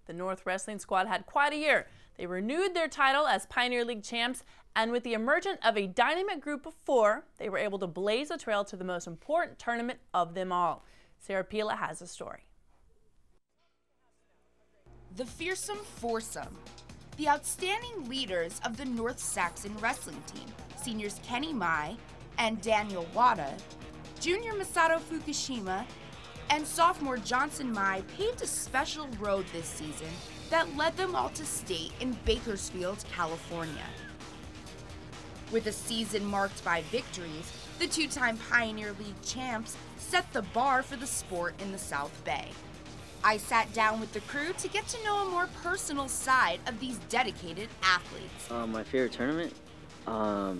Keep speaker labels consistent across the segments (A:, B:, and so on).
A: The North Wrestling squad had quite a year. They renewed their title as Pioneer League champs, and with the emergence of a dynamic group of 4, they were able to blaze a trail to the most important tournament of them all. Sarah Pila has a story.
B: The fearsome foursome. The outstanding leaders of the North Saxon wrestling team, seniors Kenny Mai and Daniel Wada, junior Masato Fukushima, and sophomore Johnson Mai paved a special road this season that led them all to state in Bakersfield, California. With a season marked by victories, the 2-time Pioneer League champs set the bar for the sport in the South Bay. I sat down with the crew to get to know a more personal side of these dedicated athletes.
C: My favorite tournament? I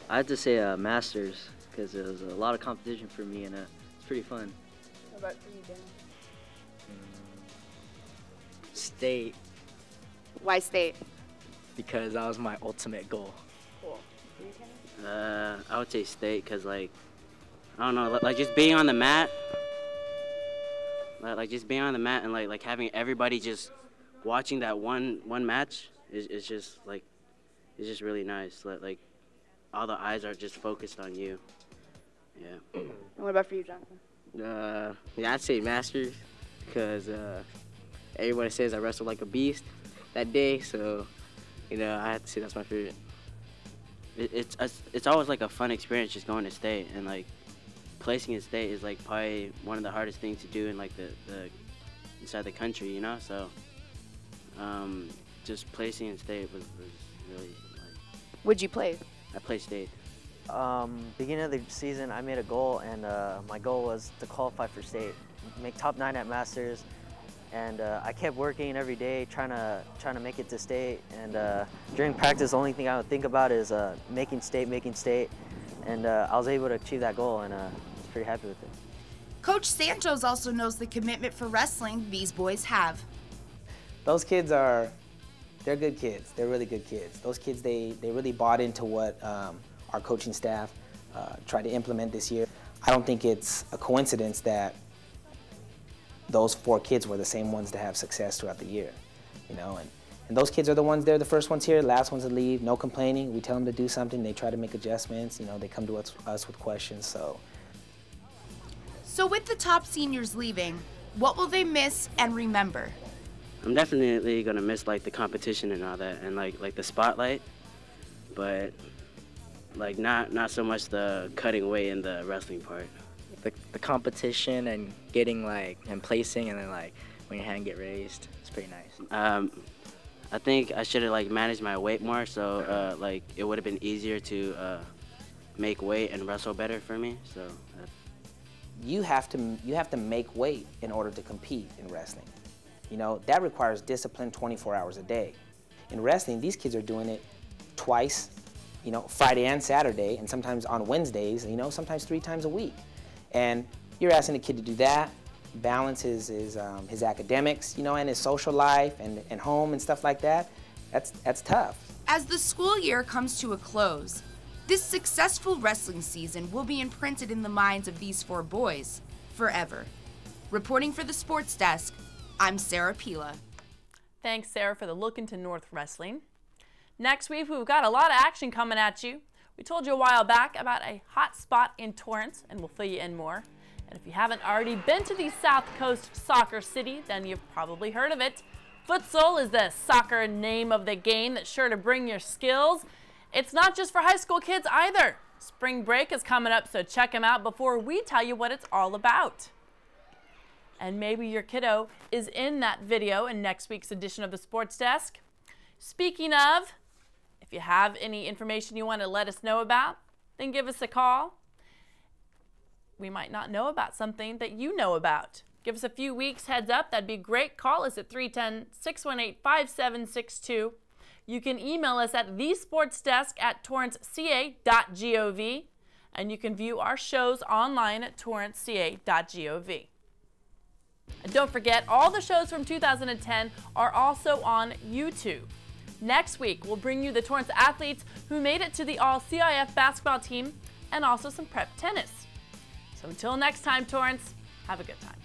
C: have to say Masters, because it was a lot of competition for me and it's pretty fun.
D: What about for you, Dan?
E: State.
D: Why state?
E: Because that was my ultimate goal.
D: Cool. For you, Kenny?
C: I would say state, because like, I don't know, like just being on the mat, like just being on the mat and like having everybody just watching that one match is just like, it's just really nice. Like all the eyes are just focused on you. Yeah.
D: And what about for you, Jonathan?
F: Yeah, I'd say Masters, because everybody says I wrestled like a beast that day, so you know I have to say that's my favorite.
C: It's always like a fun experience just going to state, and like placing in state is like probably one of the hardest things to do in like the inside the country, you know. So just placing in state was really like.
D: Would you play?
C: I played state.
G: Beginning of the season, I made a goal, and my goal was to qualify for state, make top 9 at Masters, and I kept working every day trying to make it to state. And during practice, the only thing I would think about is making state, and I was able to achieve that goal, and I was pretty happy with it.
B: Coach Santos also knows the commitment for wrestling these boys have.
H: Those kids they're good kids. They're really good kids. Those kids, they really bought into what our coaching staff tried to implement this year. I don't think it's a coincidence that those 4 kids were the same ones to have success throughout the year, you know. And those kids are the ones, they're the first ones here, last ones to leave, no complaining. We tell them to do something, they try to make adjustments, you know, they come to us with questions, so.
B: So with the top seniors leaving, what will they miss and remember?
C: I'm definitely gonna miss like the competition and all that, and like the spotlight, but like not so much the cutting weight in the wrestling part.
E: The competition and getting like and placing, and then like when your hand get raised, it's pretty nice.
C: I think I should have like managed my weight more, so like it would have been easier to make weight and wrestle better for me. So
H: you have to make weight in order to compete in wrestling. You know, that requires discipline 24 hours a day. In wrestling, these kids are doing it twice, you know, Friday and Saturday, and sometimes on Wednesdays, you know, sometimes 3 times a week. And you're asking a kid to do that, balance his academics, you know, and his social life and home and stuff like that. That's tough.
B: As the school year comes to a close, this successful wrestling season will be imprinted in the minds of these 4 boys forever. Reporting for the Sports Desk, I'm Sarah Pila.
A: Thanks, Sarah, for the look into North Wrestling. Next week, we've got a lot of action coming at you. We told you a while back about a hot spot in Torrance, and we'll fill you in more. And if you haven't already been to the South Coast soccer city, then you've probably heard of it. Futsal is the soccer name of the game that's sure to bring your skills. It's not just for high school kids either. Spring break is coming up, so check them out before we tell you what it's all about. And maybe your kiddo is in that video in next week's edition of the Sports Desk. Speaking of, if you have any information you want to let us know about, then give us a call. We might not know about something that you know about. Give us a few weeks heads up. That'd be great. Call us at 310-618-5762. You can email us at thesportsdesk@TorranceCA.Gov. And you can view our shows online at TorranceCA.Gov. And don't forget, all the shows from 2010 are also on YouTube. Next week, we'll bring you the Torrance athletes who made it to the All-CIF basketball team and also some prep tennis. So until next time, Torrance, have a good time.